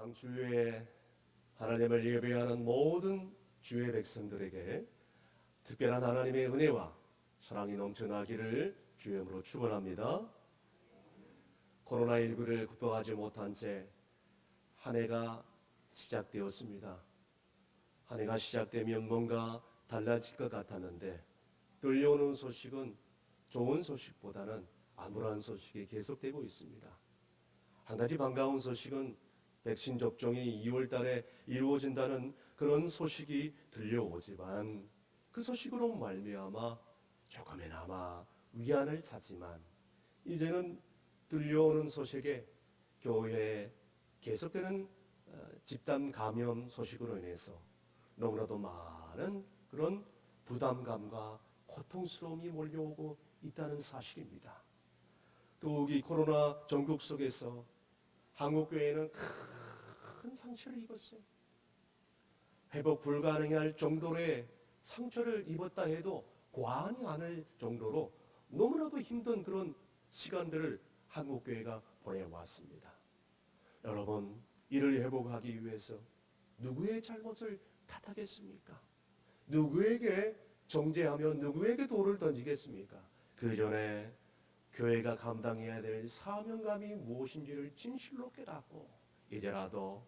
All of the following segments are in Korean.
당주에 하나님을 예배하는 모든 주의 백성들에게 특별한 하나님의 은혜와 사랑이 넘쳐나기를 주의 이름으로 축원합니다. 코로나19를 극복하지 못한 채 한 해가 시작되었습니다. 한 해가 시작되면 뭔가 달라질 것 같았는데 들려오는 소식은 좋은 소식보다는 암울한 소식이 계속되고 있습니다. 한 가지 반가운 소식은 백신 접종이 2월 달에 이루어진다는 그런 소식이 들려오지만 그 소식으로 말미암아 조금이나마 위안을 사지만 이제는 들려오는 소식에 교회에 계속되는 집단 감염 소식으로 인해서 너무나도 많은 그런 부담감과 고통스러움이 몰려오고 있다는 사실입니다. 더욱이 코로나 전국 속에서 한국교회는 큰 상처를 입었어요. 회복 불가능할 정도의 상처를 입었다 해도 과언이 아닐 정도로 너무나도 힘든 그런 시간들을 한국교회가 보내왔습니다. 여러분, 이를 회복하기 위해서 누구의 잘못을 탓하겠습니까? 누구에게 정죄하며 누구에게 돌을 던지겠습니까? 그 전에 교회가 감당해야 될 사명감이 무엇인지를 진실로 깨닫고 이제라도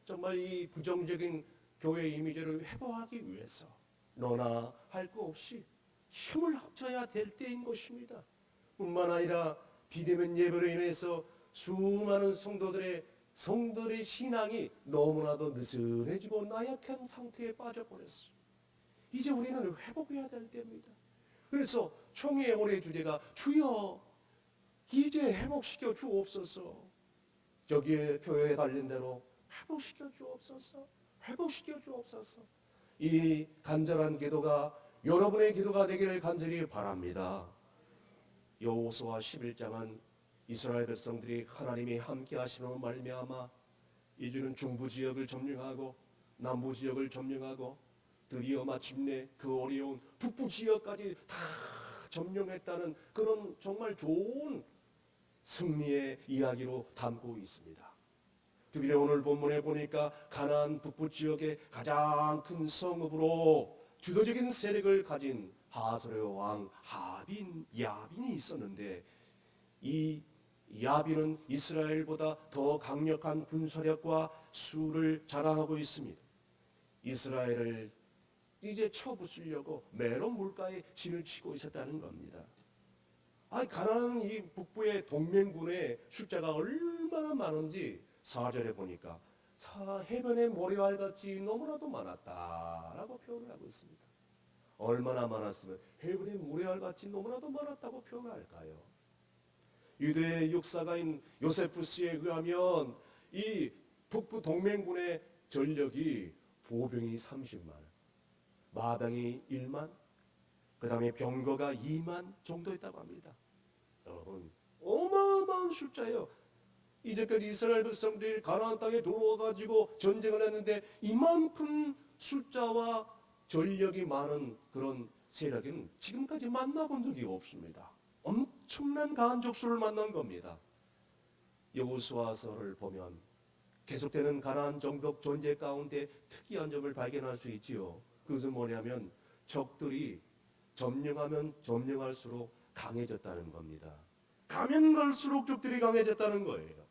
정말 이 부정적인 교회 이미지를 회복하기 위해서 너나 할 거 없이 힘을 합쳐야 될 때인 것입니다. 뿐만 아니라 비대면 예배로 인해서 수많은 성도들의 신앙이 너무나도 느슨해지고 나약한 상태에 빠져버렸어요. 이제 우리는 회복해야 될 때입니다. 그래서 총회의 올해 주제가 주여 이제 회복시켜 주옵소서. 저기에 표에 달린 대로 회복시켜 주옵소서. 회복시켜 주옵소서. 이 간절한 기도가 여러분의 기도가 되기를 간절히 바랍니다. 여호수아 11장은 이스라엘 백성들이 하나님이 함께 하시는 말미암아 이제는 중부 지역을 점령하고 남부 지역을 점령하고 드디어 마침내 그 어려운 북부 지역까지 다 점령했다는 그런 정말 좋은 승리의 이야기로 담고 있습니다. 특별히 오늘 본문에 보니까 가나안 북부 지역의 가장 큰 성읍으로 주도적인 세력을 가진 하솔의 왕 야빈이 있었는데 이 야빈은 이스라엘보다 더 강력한 군사력과 수를 자랑하고 있습니다. 이스라엘을 이제 쳐부수려고 메론 물가에 진을 치고 있었다는 겁니다. 가나안 이 북부의 동맹군의 숫자가 얼마나 많은지 4절에 보니까 해변의 모래알같이 너무나도 많았다라고 표현을 하고 있습니다. 얼마나 많았으면 해변의 모래알같이 너무나도 많았다고 표현할까요? 유대의 역사가인 요세푸스에 의하면 이 북부 동맹군의 전력이 보병이 30만, 마병이 1만, 그 다음에 병거가 2만 정도였다고 합니다. 여러분, 어마어마한 숫자예요. 이제까지 이스라엘 백성들이 가나안 땅에 들어와가지고 전쟁을 했는데 이만큼 숫자와 전력이 많은 그런 세력은 지금까지 만나본 적이 없습니다. 엄청난 간족수를 만난 겁니다. 여호수아서를 보면 계속되는 가나안 정복 존재 가운데 특이한 점을 발견할 수 있지요. 그것은 뭐냐면 적들이 점령하면 점령할수록 강해졌다는 겁니다. 가면 갈수록 적들이 강해졌다는 거예요.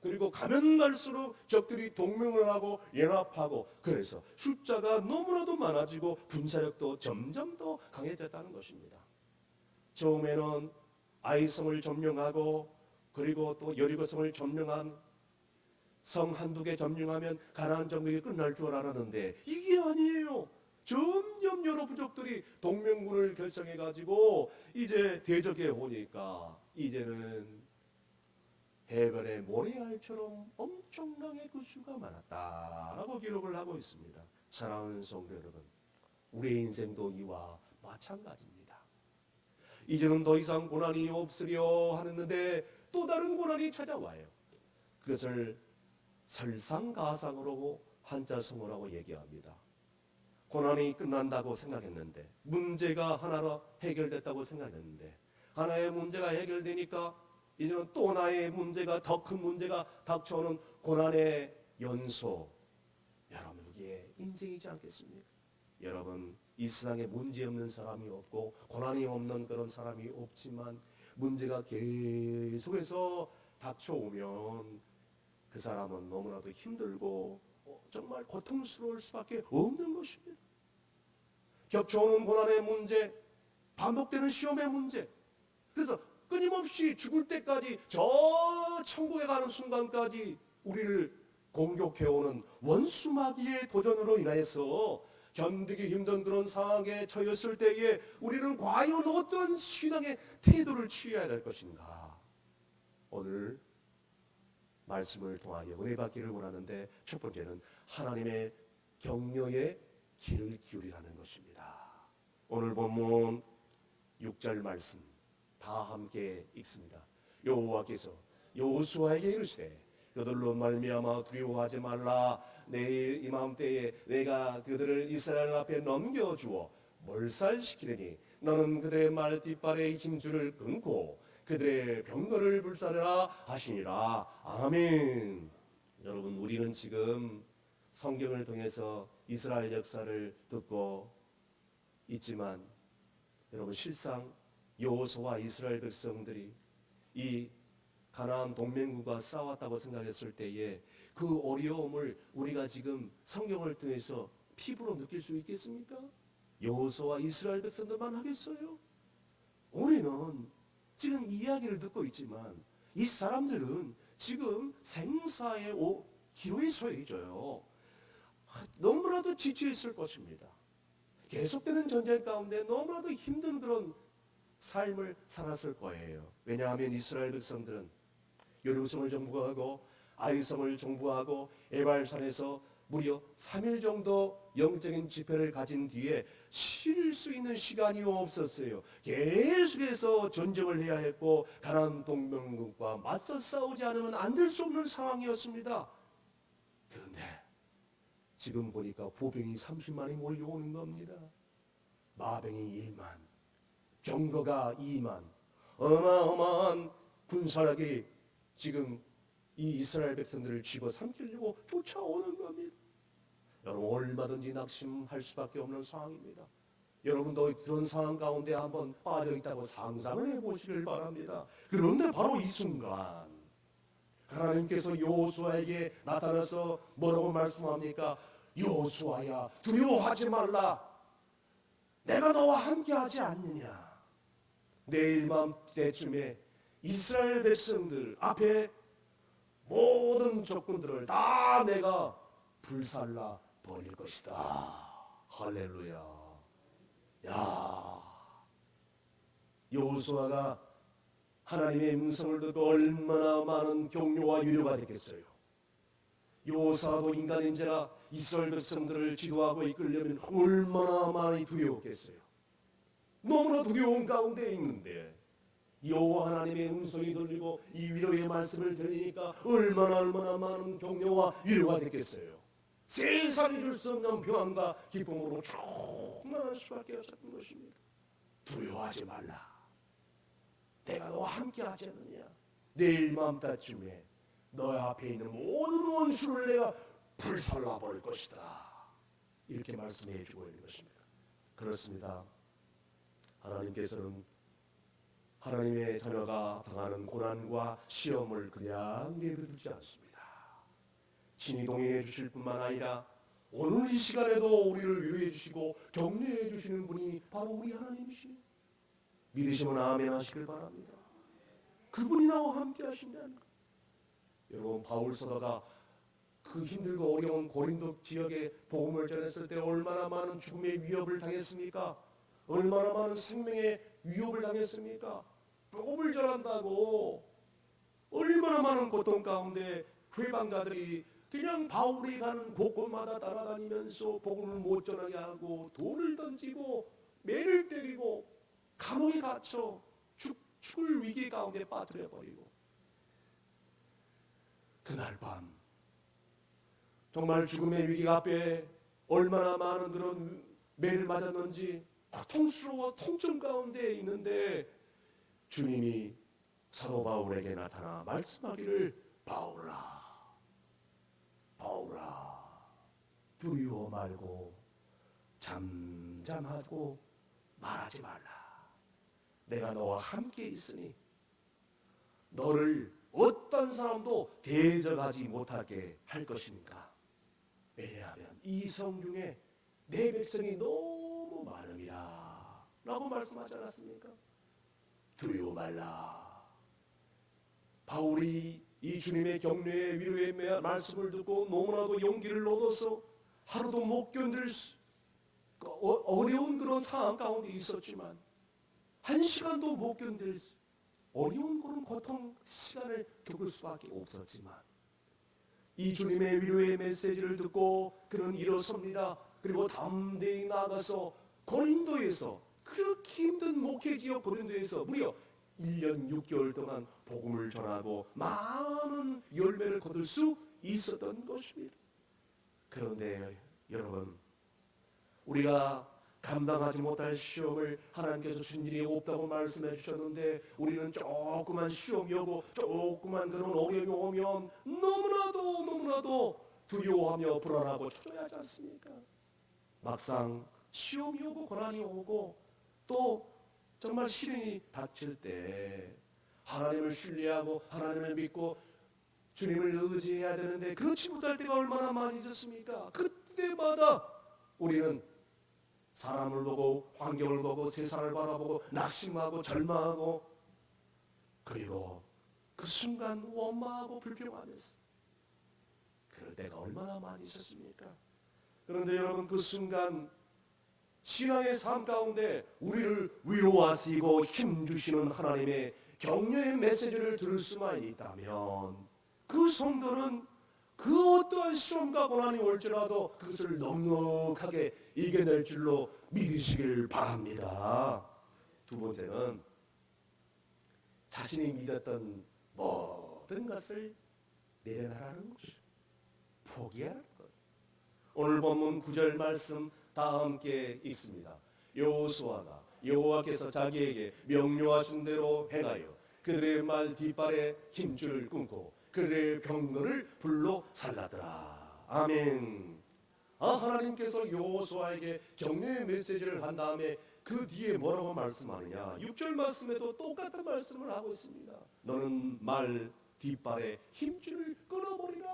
그리고 가면 갈수록 적들이 동맹을 하고 연합하고 그래서 숫자가 너무나도 많아지고 군사력도 점점 더 강해졌다는 것입니다. 처음에는 아이성을 점령하고 그리고 또 여리고성을 점령한 성 한두 개 점령하면 가나안 정복이 끝날 줄 알았는데 이게 아니에요. 점점 여러 부족들이 동맹군을 결성해가지고 이제 대적해 오니까 이제는 해변의 모래알처럼 엄청나게 그 수가 많았다라고 기록을 하고 있습니다. 사랑하는 성도 여러분, 우리의 인생도 이와 마찬가지입니다. 이제는 더 이상 고난이 없으려 하는데 또 다른 고난이 찾아와요. 그것을 설상가상으로 한자성어라고 얘기합니다. 고난이 끝난다고 생각했는데 문제가 하나로 해결됐다고 생각했는데 하나의 문제가 해결되니까 이제는 또 하나의 문제가 더 큰 문제가 닥쳐오는 고난의 연소, 여러분 그게 인생이지 않겠습니까? 여러분 이 세상에 문제 없는 사람이 없고 고난이 없는 그런 사람이 없지만 문제가 계속해서 닥쳐오면 그 사람은 너무나도 힘들고 정말 고통스러울 수밖에 없는 것입니다. 겹쳐오는 고난의 문제, 반복되는 시험의 문제, 그래서 끊임없이 죽을 때까지 저 천국에 가는 순간까지 우리를 공격해오는 원수마귀의 도전으로 인해서 견디기 힘든 그런 상황에 처했을 때에 우리는 과연 어떤 신앙의 태도를 취해야 될 것인가? 오늘 말씀을 통하여 은혜 받기를 원하는데 첫 번째는 하나님의 격려의 귀를 기울이라는 것입니다. 오늘 본문 6절 말씀 다 함께 읽습니다. 여호와께서 여호수아에게 이르시되 그들로 말미암아 두려워하지 말라. 내일 이맘때에 내가 그들을 이스라엘 앞에 넘겨주어 몰살시키리니 너는 그들의 말 뒷발에 힘줄을 끊고 그들의 병거를 불사르라 하시니라. 아멘. 여러분 우리는 지금 성경을 통해서 이스라엘 역사를 듣고 있지만 여러분 실상 여호수아와 이스라엘 백성들이 이 가나안 동맹국과 싸웠다고 생각했을 때에 그 어려움을 우리가 지금 성경을 통해서 피부로 느낄 수 있겠습니까? 여호수아와 이스라엘 백성들만 하겠어요? 우리는 지금 이야기를 듣고 있지만 이 사람들은 지금 생사의 기로에 서 있어요. 너무나도 지쳐 있을 것입니다. 계속되는 전쟁 가운데 너무나도 힘든 그런 삶을 살았을 거예요. 왜냐하면 이스라엘 백성들은 여루성을 정복하고 아이성을 정복하고 에발산에서 무려 3일 정도 영적인 집회를 가진 뒤에 쉴 수 있는 시간이 없었어요. 계속해서 전쟁을 해야 했고 가나안 동맹국과 맞서 싸우지 않으면 안 될 수 없는 상황이었습니다. 그런데 지금 보니까 보병이 30만이 몰려오는 겁니다. 마병이 1만, 병거가 2만, 어마어마한 군사력이 지금 이 이스라엘 백성들을 집어삼키려고 쫓아오는 겁니다. 여러분 얼마든지 낙심할 수밖에 없는 상황입니다. 여러분도 그런 상황 가운데 한번 빠져 있다고 상상을 해보시길 바랍니다. 그런데 바로 이 순간 하나님께서 여호수아에게 나타나서 뭐라고 말씀합니까? 여호수아야 두려워하지 말라. 내가 너와 함께하지 않느냐. 내일 밤 때쯤에 이스라엘 백성들 앞에 모든 적군들을 다 내가 불살라 버릴 것이다. 할렐루야. 야, 여호수아가 하나님의 음성을 듣고 얼마나 많은 격려와 위로가 됐겠어요. 여호수아도 인간인지라 이스라엘 백성들을 지도하고 이끌려면 얼마나 많이 두려웠겠어요. 너무나 두려운 가운데 있는데 여호와 하나님의 음성이 들리고 이 위로의 말씀을 들으니까 얼마나 많은 격려와 위로가 됐겠어요. 세상이 줄 수 없는 평안과 기쁨으로 충만할 수밖에 없었던 것입니다. 두려워하지 말라. 내가 너와 함께하지 않느냐. 내일 밤따쯤에 너 앞에 있는 모든 원수를 내가 불살라 버릴 것이다. 이렇게 말씀해 주고 있는 것입니다. 그렇습니다. 하나님께서는 하나님의 자녀가 당하는 고난과 시험을 그냥 내버려두지 않습니다. 친히 동행해 주실 뿐만 아니라 오늘 이 시간에도 우리를 위로해 주시고 격려해 주시는 분이 바로 우리 하나님이시네요. 믿으시면 아멘 하시길 바랍니다. 그분이 나와 함께 하신다는 것. 여러분 바울 사도가 그 힘들고 어려운 고린도 지역에 복음을 전했을 때 얼마나 많은 죽음의 위협을 당했습니까? 얼마나 많은 생명의 위협을 당했습니까? 복음을 전한다고 얼마나 많은 고통 가운데 회방자들이 그냥 바울이 가는 곳곳마다 따라다니면서 복음을 못 전하게 하고 돌을 던지고 매를 때리고 감옥에 갇혀 죽을 위기 가운데 빠뜨려 버리고 그날 밤 정말 죽음의 위기가 앞에 얼마나 많은 그런 매를 맞았는지 고통스러워 통증 가운데 있는데 주님이 사도 바울에게 나타나 말씀하기를 바울아 두려워 말고 잠잠하고 말하지 말라. 내가 너와 함께 있으니 너를 어떤 사람도 대적하지 못하게 할 것이니까. 왜냐하면 이 성중에 내 백성이 너무 많음이라 라고 말씀하지 않았습니까? 두려워 말라. 바울이 이 주님의 격려의 위로의 말씀을 듣고 너무나도 용기를 얻어서 하루도 못 견딜 어려운 그런 상황 가운데 있었지만 한 시간도 못 견딜 어려운 그런 고통 시간을 겪을 수밖에 없었지만 이 주님의 위로의 메시지를 듣고 그는 일어섭니다. 그리고 담대히 나가서 고린도에서 그렇게 힘든 목회지역 고린도에서 무려 1년 6개월 동안 복음을 전하고 많은 열매를 거둘 수 있었던 것입니다. 그런데 여러분, 우리가 감당하지 못할 시험을 하나님께서 준 일이 없다고 말씀해 주셨는데 우리는 조그만 시험이 오고 조그만 그런 어려움이 오면 너무나도 두려워하며 불안하고 초조해하지 않습니까? 막상 시험이 오고 고난이 오고 또 정말 시련이 닥칠 때 하나님을 신뢰하고 하나님을 믿고 주님을 의지해야 되는데 그렇지 못할 때가 얼마나 많이 있었습니까? 그때마다 우리는 사람을 보고 환경을 보고 세상을 바라보고 낙심하고 절망하고 그리고 그 순간 원망하고 불평하면서 그럴 때가 얼마나 많이 있었습니까? 그런데 여러분, 그 순간 신앙의 삶 가운데 우리를 위로하시고 힘주시는 하나님의 격려의 메시지를 들을 수만 있다면 그 성도는 그 어떠한 시험과 고난이 올지라도 그것을 넉넉하게 이겨낼 줄로 믿으시길 바랍니다. 두 번째는 자신이 믿었던 모든 것을 내려놔라는 것이죠. 포기하라는 거예요. 오늘 본문 9절 말씀 다 함께 읽습니다. 여호수아가 여호와께서 자기에게 명령하신 대로 행하여 그들의 말 뒷발에 힘줄을 끊고 그들의 병거를 불로 살라더라. 아멘. 하나님께서 여호수아에게 격려의 메시지를 한 다음에 그 뒤에 뭐라고 말씀하느냐? 6절 말씀에도 똑같은 말씀을 하고 있습니다. 너는 말 뒷발에 힘줄을 끊어버리라.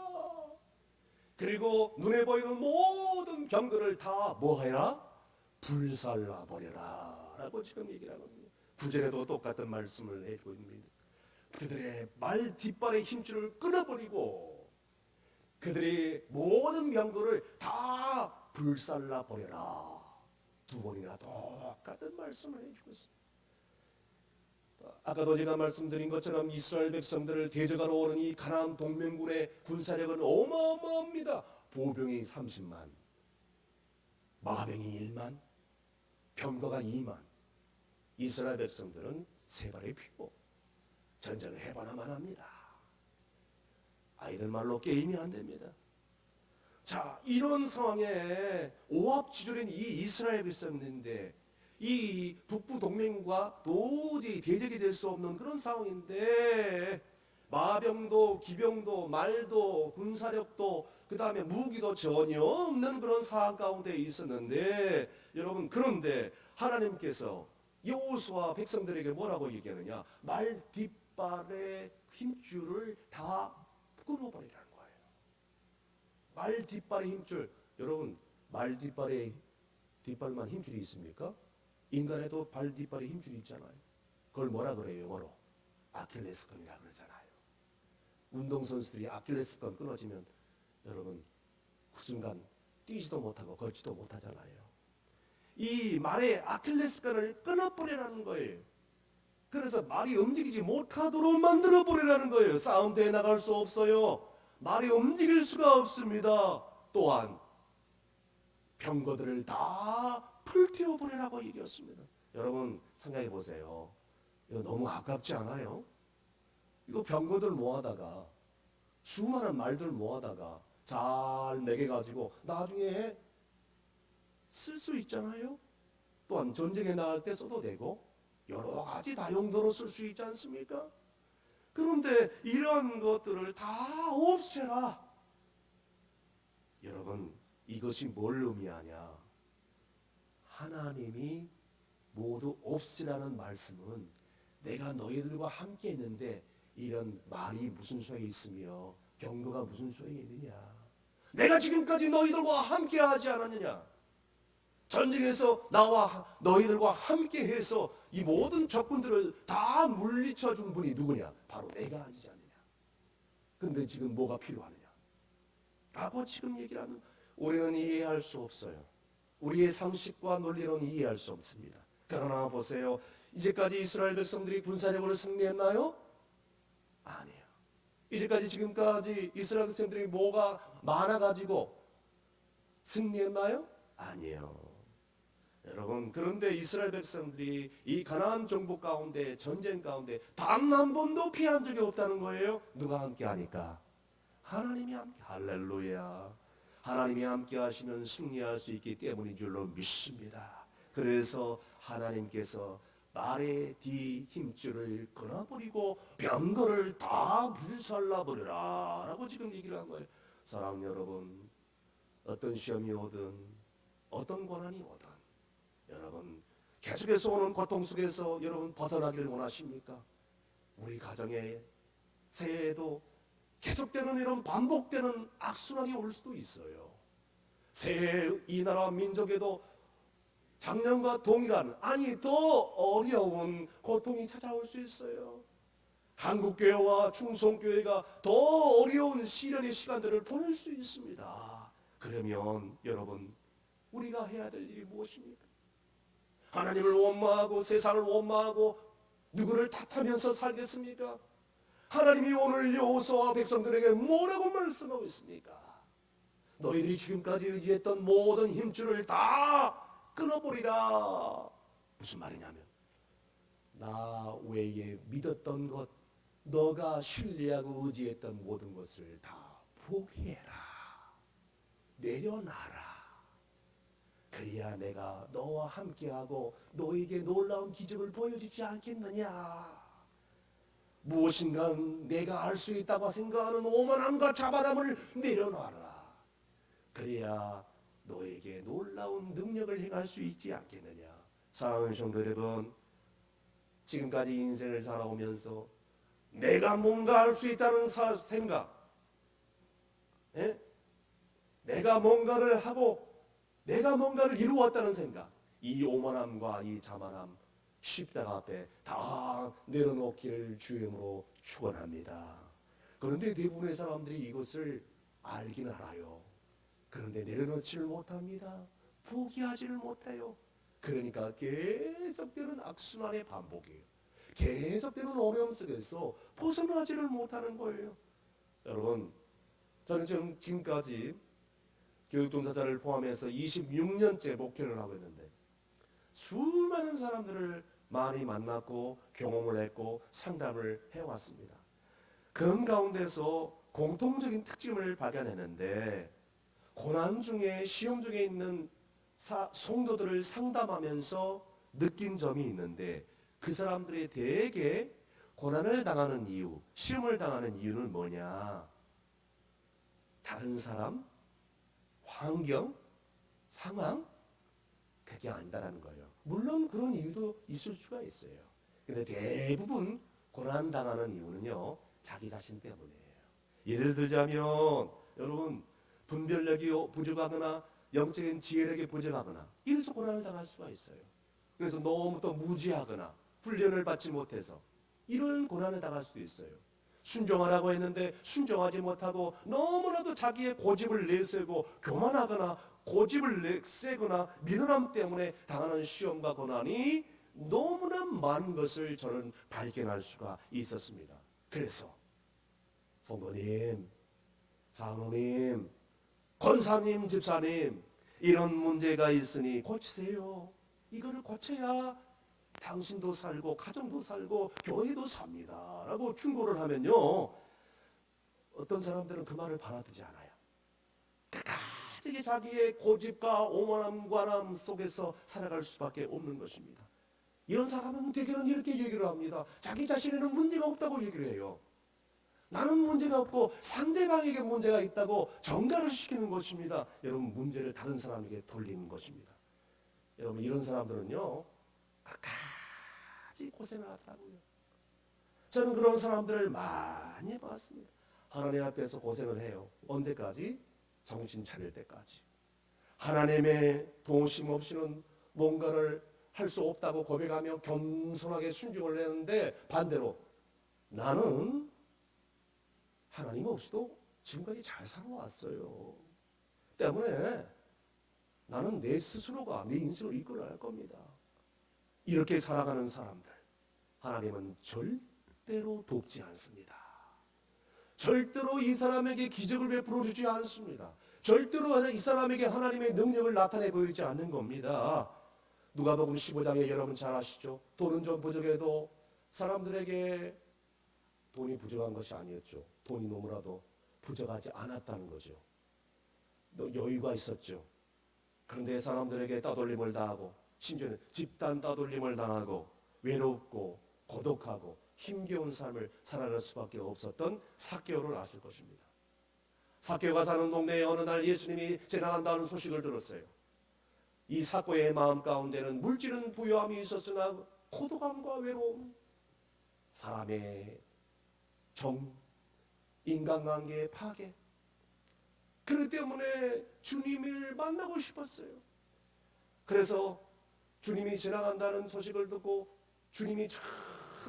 그리고 눈에 보이는 모든 병거를 다 뭐해라? 불살라버려라 라고 지금 얘기를 하거든요. 9절에도 똑같은 말씀을 해주고 있습니다. 그들의 말 뒷발의 힘줄을 끊어버리고 그들의 모든 병거를 다 불살라버려라. 두 번이나 똑같은 말씀을 해주고 있습니다. 아까도 제가 말씀드린 것처럼 이스라엘 백성들을 대적하러 오는 이 가나안 동맹군의 군사력은 어마어마합니다. 보병이 30만, 마병이 1만, 병거가 2만. 이스라엘 백성들은 세 발의 피고 전쟁을 해봐야만 합니다. 아이들 말로 게임이 안 됩니다. 자, 이런 상황에 오합지졸인 이 이스라엘 백성들인데 이 북부 동맹과 도저히 대적이 될 수 없는 그런 상황인데 마병도 기병도 말도 군사력도 그 다음에 무기도 전혀 없는 그런 상황 가운데 있었는데 여러분, 그런데 하나님께서 여호수아 백성들에게 뭐라고 얘기하느냐? 말 뒷발의 힘줄을 다 끊어버리라는 거예요. 말 뒷발의 힘줄, 여러분, 말 뒷발만 힘줄이 있습니까? 인간에도 발 뒷발에 힘줄이 있잖아요. 그걸 뭐라 그래요? 영어로 아킬레스건이라 그러잖아요. 운동선수들이 아킬레스건 끊어지면 여러분 그 순간 뛰지도 못하고 걷지도 못하잖아요. 이 말의 아킬레스건을 끊어버리라는 거예요. 그래서 말이 움직이지 못하도록 만들어버리라는 거예요. 싸움대에 나갈 수 없어요. 말이 움직일 수가 없습니다. 또한 병거들을 다 불태워버리라고 얘기했습니다. 여러분 생각해 보세요. 이거 너무 아깝지 않아요? 이거 병거들 모아다가 수많은 말들 모아다가 잘 매겨가지고 나중에 쓸 수 있잖아요. 또한 전쟁에 나갈 때 써도 되고 여러 가지 다용도로 쓸 수 있지 않습니까? 그런데 이런 것들을 다 없애라. 여러분, 이것이 뭘 의미하냐? 하나님이 모두 없으라는 말씀은 내가 너희들과 함께 있는데 이런 말이 무슨 소용이 있으며 경고가 무슨 소용이 있느냐? 내가 지금까지 너희들과 함께 하지 않았느냐? 전쟁에서 나와 너희들과 함께 해서 이 모든 적군들을 다 물리쳐 준 분이 누구냐? 바로 내가 아니지 않느냐? 그런데 지금 뭐가 필요하느냐? 라고 지금 얘기를 하는, 우리는 이해할 수 없어요. 우리의 상식과 논리로는 이해할 수 없습니다. 그러나 보세요. 이제까지 이스라엘 백성들이 군사력으로 승리했나요? 아니에요. 이제까지 지금까지 이스라엘 백성들이 뭐가 많아가지고 승리했나요? 아니에요. 여러분, 그런데 이스라엘 백성들이 이 가나안 정복 가운데, 전쟁 가운데 단 한 번도 피한 적이 없다는 거예요. 누가 함께 하니까? 하나님이 함께. 할렐루야. 하나님이 함께 하시면 승리할 수 있기 때문인 줄로 믿습니다. 그래서 하나님께서 말의 뒤 힘줄을 끊어버리고 병거를 다 불살라버려라 라고 지금 얘기를 한 거예요. 사랑하는 여러분, 어떤 시험이 오든 어떤 고난이 오든 여러분 계속해서 오는 고통 속에서 여러분 벗어나기를 원하십니까? 우리 가정에 새해에도 계속되는 이런 반복되는 악순환이 올 수도 있어요. 새해 이 나라 민족에도 작년과 동일한, 아니 더 어려운 고통이 찾아올 수 있어요. 한국교회와 충성교회가 더 어려운 시련의 시간들을 보낼 수 있습니다. 그러면 여러분 우리가 해야 될 일이 무엇입니까? 하나님을 원망하고 세상을 원망하고 누구를 탓하면서 살겠습니까? 하나님이 오늘 여호수아와 백성들에게 뭐라고 말씀하고 있습니까? 너희들이 지금까지 의지했던 모든 힘줄을 다 끊어버리라. 무슨 말이냐면 나 외에 믿었던 것, 너가 신뢰하고 의지했던 모든 것을 다 포기해라. 내려놔라. 그래야 내가 너와 함께하고 너에게 놀라운 기적을 보여주지 않겠느냐. 무엇인가 내가 알 수 있다고 생각하는 오만함과 자만함을 내려놔라. 그래야 너에게 놀라운 능력을 행할 수 있지 않겠느냐. 사랑하는 성도 여러분, 지금까지 인생을 살아오면서 내가 뭔가 할 수 있다는 생각, 내가 뭔가를 하고 내가 뭔가를 이루었다는 생각, 이 오만함과 이 자만함 십자가 앞에 다 내려놓기를 주임으로 축원합니다. 그런데 대부분의 사람들이 이것을 알긴 알아요. 그런데 내려놓지를 못합니다. 포기하지를 못해요. 그러니까 계속되는 악순환의 반복이에요. 계속되는 어려움 속에서 벗어나지를 못하는 거예요. 여러분, 저는 지금까지 교육종사자를 포함해서 26년째 목회를 하고 있는데 수많은 사람들을 많이 만났고 경험을 했고 상담을 해왔습니다. 그런 가운데서 공통적인 특징을 발견했는데 고난 중에 시험 중에 있는 성도들을 상담하면서 느낀 점이 있는데 그 사람들이 대개 고난을 당하는 이유, 시험을 당하는 이유는 뭐냐? 다른 사람, 환경, 상황, 그게 아니다라는 거예요. 물론 그런 이유도 있을 수가 있어요. 근데 대부분 고난 당하는 이유는요, 자기 자신 때문이에요. 예를 들자면 여러분 분별력이 부족하거나 영적인 지혜력이 부족하거나 이래서 고난을 당할 수가 있어요. 그래서 너무 또 무지하거나 훈련을 받지 못해서 이런 고난을 당할 수도 있어요. 순종하라고 했는데 순종하지 못하고 너무나도 자기의 고집을 내세우고 교만하거나 고집을 내세거나 미련함 때문에 당하는 시험과 고난이 너무나 많은 것을 저는 발견할 수가 있었습니다. 그래서 성도님, 장로님, 권사님, 집사님, 이런 문제가 있으니 고치세요. 이거를 고쳐야 당신도 살고 가정도 살고 교회도 삽니다 라고 충고를 하면요, 어떤 사람들은 그 말을 받아들이지 않아요. 끝까지 자기의 고집과 오만함 속에서 살아갈 수밖에 없는 것입니다. 이런 사람은 대개는 이렇게 얘기를 합니다. 자기 자신에는 문제가 없다고 얘기를 해요. 나는 문제가 없고 상대방에게 문제가 있다고 전가를 시키는 것입니다. 여러분, 문제를 다른 사람에게 돌리는 것입니다. 여러분, 이런 사람들은요, 끝까지 고생을 하더라고요. 저는 그런 사람들을 많이 봤습니다. 하나님 앞에서 고생을 해요. 언제까지? 정신 차릴 때까지. 하나님의 도우심 없이는 뭔가를 할 수 없다고 고백하며 겸손하게 순종을 했는데, 반대로 나는 하나님 없이도 지금까지 잘 살아왔어요. 때문에 나는 내 스스로가 내 인생을 이끌어갈 겁니다. 이렇게 살아가는 사람들, 하나님은 절대로 돕지 않습니다. 절대로 이 사람에게 기적을 베풀어 주지 않습니다. 절대로 이 사람에게 하나님의 능력을 나타내 보이지 않는 겁니다. 누가복음 15장에 여러분 잘 아시죠? 돈은 좀 부족해도 사람들에게 돈이 부족한 것이 아니었죠. 돈이 너무나도 부족하지 않았다는 거죠. 여유가 있었죠. 그런데 사람들에게 따돌림을 당하고, 심지어는 집단 따돌림을 당하고, 외롭고 고독하고 힘겨운 삶을 살아갈 수밖에 없었던 삭개오를 아실 것입니다. 삭개오가 사는 동네에 어느 날 예수님이 지나간다는 소식을 들었어요. 이 삭개오의 마음 가운데는 물질은 부유함이 있었으나 고독함과 외로움, 사람의 정, 인간관계의 파괴, 그렇기 때문에 주님을 만나고 싶었어요. 그래서 주님이 지나간다는 소식을 듣고 주님이 저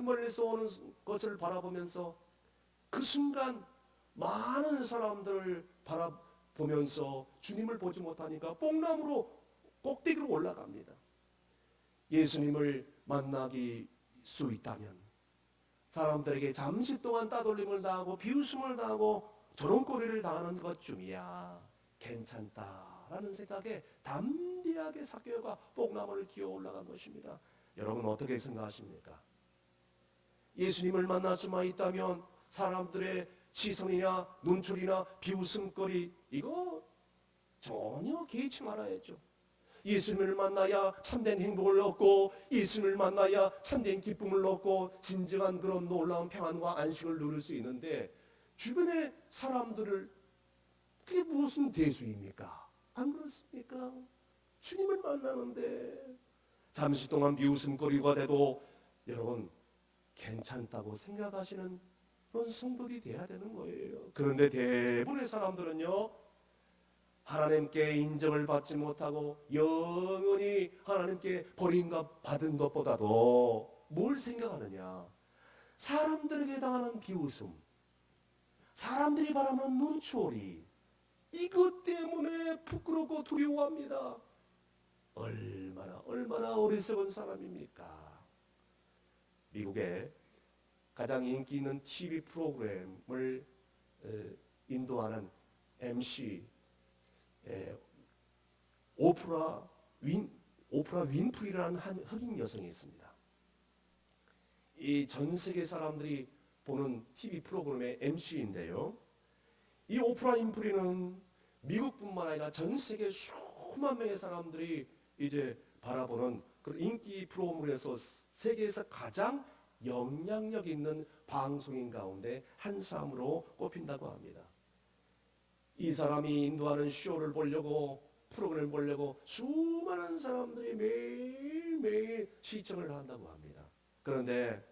멀리서 오는 것을 바라보면서 그 순간 많은 사람들을 바라보면서 주님을 보지 못하니까 뽕나무로 꼭대기로 올라갑니다. 예수님을 만나기 수 있다면 사람들에게 잠시 동안 따돌림을 당하고 비웃음을 당하고 조롱거리를 당하는 것쯤이야 괜찮다라는 생각에 담대하게 삭개오가 뽕나무를 기어 올라간 것입니다. 여러분, 어떻게 생각하십니까? 예수님을 만날 수만 있다면 사람들의 시선이나 눈초리나 비웃음거리, 이거 전혀 개의치 말아야죠. 예수님을 만나야 참된 행복을 얻고, 예수님을 만나야 참된 기쁨을 얻고 진정한 그런 놀라운 평안과 안식을 누릴 수 있는데, 주변의 사람들을, 그게 무슨 대수입니까? 안 그렇습니까? 주님을 만나는데 잠시 동안 비웃음거리가 돼도 여러분 괜찮다고 생각하시는 그런 성도들이 돼야 되는 거예요. 그런데 대부분의 사람들은요, 하나님께 인정을 받지 못하고 영원히 하나님께 버림받 받은 것보다도 뭘 생각하느냐? 사람들에게 당하는 비웃음, 사람들이 바라는 눈초리, 이것 때문에 부끄럽고 두려워합니다. 얼마나 어리석은 사람입니까? 미국에 가장 인기 있는 TV 프로그램을 인도하는 MC 오프라 윈프리라는 한 흑인 여성이 있습니다. 이 전 세계 사람들이 보는 TV 프로그램의 MC인데요. 이 오프라 윈프리는 미국뿐만 아니라 전 세계 수만 명의 사람들이 이제 바라보는 그 인기 프로그램에서 세계에서 가장 영향력 있는 방송인 가운데 한 사람으로 꼽힌다고 합니다. 이 사람이 인도하는 쇼를 보려고, 프로그램을 보려고 수많은 사람들이 매일매일 시청을 한다고 합니다. 그런데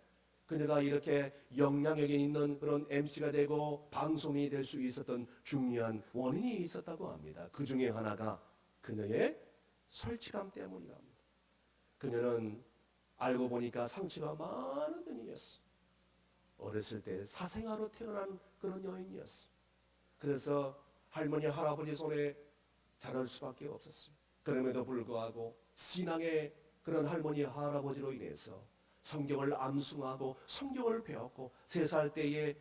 그녀가 이렇게 영향력이 있는 그런 MC가 되고 방송이 될 수 있었던 중요한 원인이 있었다고 합니다. 그 중에 하나가 그녀의 솔직함 때문이랍니다. 그녀는 알고 보니까 상처가 많은 여인이었어. 어렸을 때 사생아로 태어난 그런 여인이었어. 그래서 할머니 할아버지 손에 자랄 수밖에 없었어요. 그럼에도 불구하고 신앙의 그런 할머니 할아버지로 인해서 성경을 암송하고 성경을 배웠고 3살 때에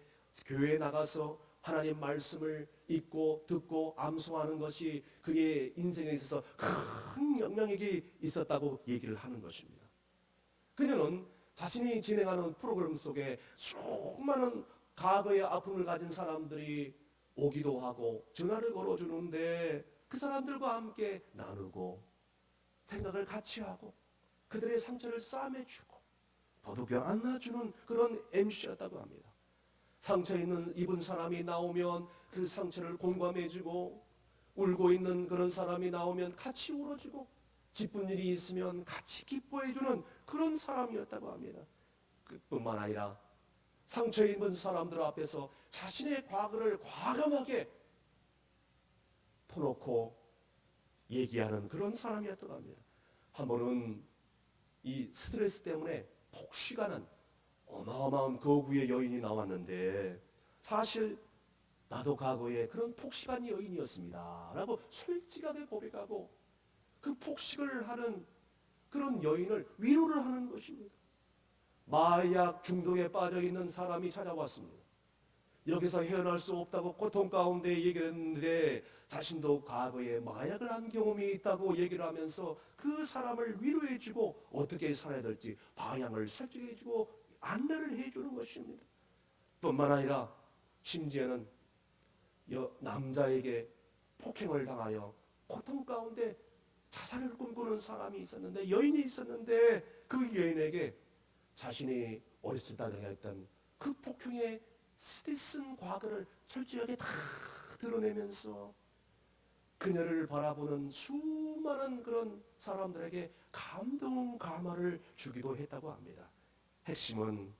교회에 나가서 하나님 말씀을 읽고 듣고 암송하는 것이 그의 인생에 있어서 큰 영향력이 있었다고 얘기를 하는 것입니다. 그녀는 자신이 진행하는 프로그램 속에 수많은 과거의 아픔을 가진 사람들이 오기도 하고 전화를 걸어주는데 그 사람들과 함께 나누고 생각을 같이 하고 그들의 상처를 싸매주고 도둑을 안아주는 그런 MC였다고 합니다. 상처 입은 사람이 나오면 그 상처를 공감해주고, 울고 있는 그런 사람이 나오면 같이 울어주고, 기쁜 일이 있으면 같이 기뻐해주는 그런 사람이었다고 합니다. 그뿐만 아니라 상처 입은 사람들 앞에서 자신의 과거를 과감하게 터놓고 얘기하는 그런 사람이었다고 합니다. 한 번은 이 스트레스 때문에 폭식하는 어마어마한 거구의 여인이 나왔는데, 사실 나도 과거에 그런 폭식한 여인이었습니다 라고 솔직하게 고백하고, 그 폭식을 하는 그런 여인을 위로를 하는 것입니다. 마약 중독에 빠져 있는 사람이 찾아왔습니다. 여기서 헤어날 수 없다고 고통 가운데 얘기를 했는데, 자신도 과거에 마약을 한 경험이 있다고 얘기를 하면서 그 사람을 위로해주고 어떻게 살아야 될지 방향을 설정해주고 안내를 해주는 것입니다. 뿐만 아니라 심지어는 남자에게 폭행을 당하여 고통 가운데 자살을 꿈꾸는 사람이 있었는데, 여인이 있었는데, 그 여인에게 자신이 어렸을 때 당했던 그 폭행의 스트레스 과거를 솔직하게 다 드러내면서 그녀를 바라보는 수많은 그런 사람들에게 감동 감화를 주기도 했다고 합니다. 핵심은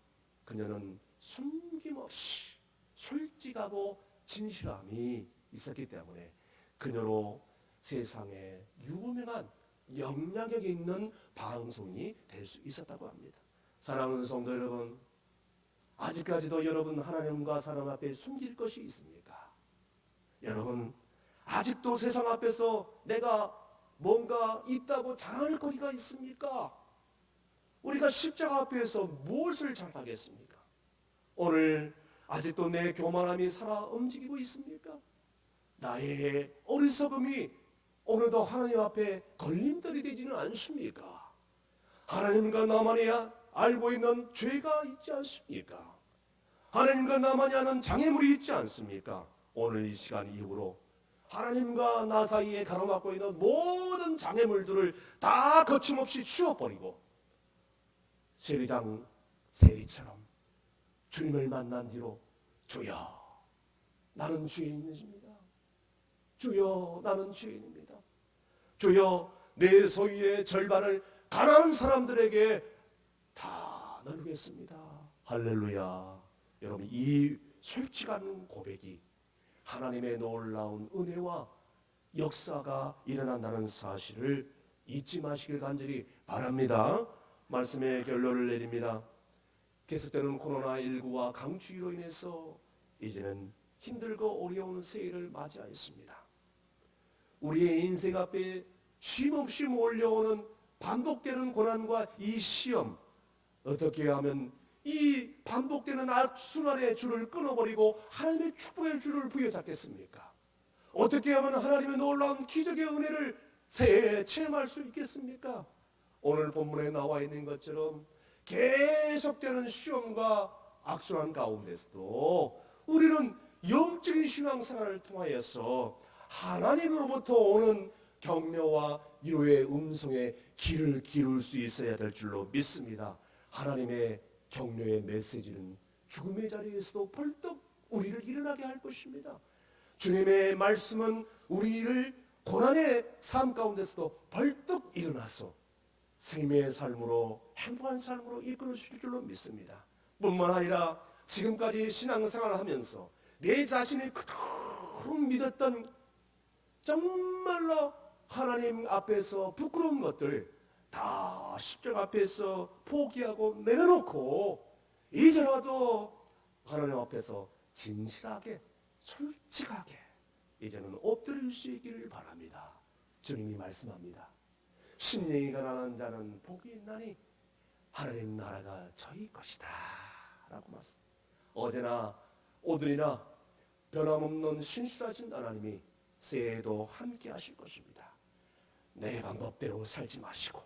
그녀는 숨김없이 솔직하고 진실함이 있었기 때문에 그녀로 세상에 유명한 영향력 있는 방송이 될 수 있었다고 합니다. 사랑하는 성도 여러분, 아직까지도 여러분 하나님과 사람 앞에 숨길 것이 있습니까? 여러분 아직도 세상 앞에서 내가 뭔가 있다고 자랑할 거리가 있습니까? 우리가 십자가 앞에서 무엇을 자랑하겠습니까? 오늘 아직도 내 교만함이 살아 움직이고 있습니까? 나의 어리석음이 오늘도 하나님 앞에 걸림돌이 되지는 않습니까? 하나님과 나만이 알고 있는 죄가 있지 않습니까? 하나님과 나만이 아는 장애물이 있지 않습니까? 오늘 이 시간 이후로 하나님과 나 사이에 가로막고 있는 모든 장애물들을 다 거침없이 치워버리고, 세리장 세리처럼 주님을 만난 뒤로 주여 나는 죄인입니다. 주여 나는 죄인입니다. 주여 내 소유의 절반을 가난한 사람들에게 다 나누겠습니다. 할렐루야. 여러분 이 솔직한 고백이 하나님의 놀라운 은혜와 역사가 일어난다는 사실을 잊지 마시길 간절히 바랍니다. 말씀의 결론을 내립니다. 계속되는 코로나19와 강추위로 인해서 이제는 힘들고 어려운 새해를 맞이하였습니다. 우리의 인생 앞에 쉼없이 몰려오는 반복되는 고난과 이 시험, 어떻게 하면 이 반복되는 악순환의 줄을 끊어버리고 하나님의 축복의 줄을 부여잡겠습니까? 어떻게 하면 하나님의 놀라운 기적의 은혜를 새해에 체험할 수 있겠습니까? 오늘 본문에 나와 있는 것처럼 계속되는 시험과 악순환 가운데서도 우리는 영적인 신앙생활을 통하여서 하나님으로부터 오는 격려와 위로의 음성에 귀를 기울일 수 있어야 될 줄로 믿습니다. 하나님의 격려의 메시지는 죽음의 자리에서도 벌떡 우리를 일어나게 할 것입니다. 주님의 말씀은 우리를 고난의 삶 가운데서도 벌떡 일어나서 생명의 삶으로 행복한 삶으로 이끌어 주실 줄로 믿습니다. 뿐만 아니라 지금까지 신앙생활을 하면서 내 자신이 그토록 믿었던 정말로 하나님 앞에서 부끄러운 것들 다 십자가 앞에서 포기하고 내려놓고 이제라도 하나님 앞에서 진실하게 솔직하게 이제는 엎드릴 수 있기를 바랍니다. 주님이 말씀합니다. 심령이 가난한 자는 복이 있나니 하나님 나라가 저희 것이다 라고 말씀. 어제나 오늘이나 변함없는 신실하신 하나님이 새해에도 함께 하실 것입니다. 내 방법대로 살지 마시고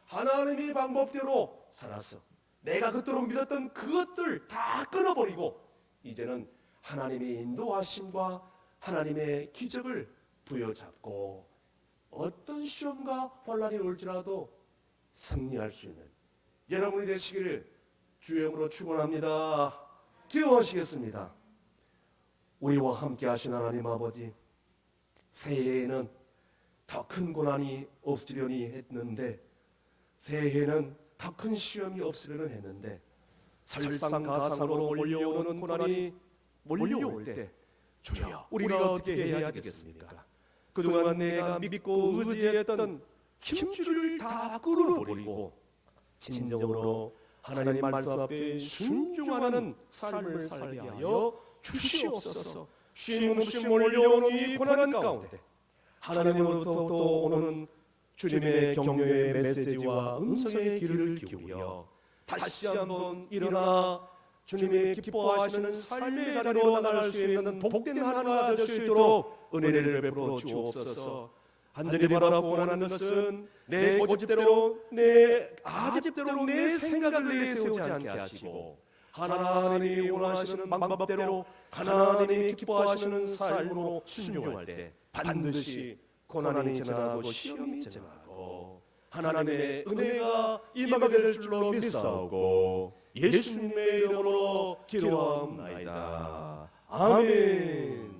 하나님의 방법대로 살아서 내가 그토록 믿었던 그것들 다 끊어버리고 이제는 하나님의 인도하심과 하나님의 기적을 부여잡고 어떤 시험과 혼란이 올지라도 승리할 수 있는 여러분이 되시기를 주의 이름으로 축원합니다. 기도하시겠습니다. 우리와 함께 하신 하나님 아버지, 새해에는 더 큰 고난이 없으려니 했는데, 새해에는 더 큰 시험이 없으려는 했는데, 설상가상으로 몰려오는 고난이 몰려올 때 주여 우리가 어떻게 해야 되겠습니까? 그동안 내가 믿고 의지했던 힘줄을 다 끌어버리고 진정으로 하나님 말씀 앞에 순종하는 삶을 살게 하여 주시옵소서. 쉼없이 몰려오는 이 고난 가운데 하나님으로부터 또 오는 주님의 격려의 메시지와 음성의 귀를 기울여 다시 한번 일어나 주님의 기뻐하시는 삶의 자리로 나갈 수 있는 복된 하루가 될 수 있도록 은혜를 베풀어 주옵소서. 간절히 바라고 원하는 것은 내 고집대로, 내 아집대로 내 생각을 내세우지 않게 하시고, 하나님이 원하시는 방법대로 하나님이 기뻐하시는 삶으로 순종할 때 반드시 고난이 지나고 시험이 지나고 하나님의 은혜가 임하게 될 줄로 믿사오고 예수님의 이름으로 기도합니다. 아멘.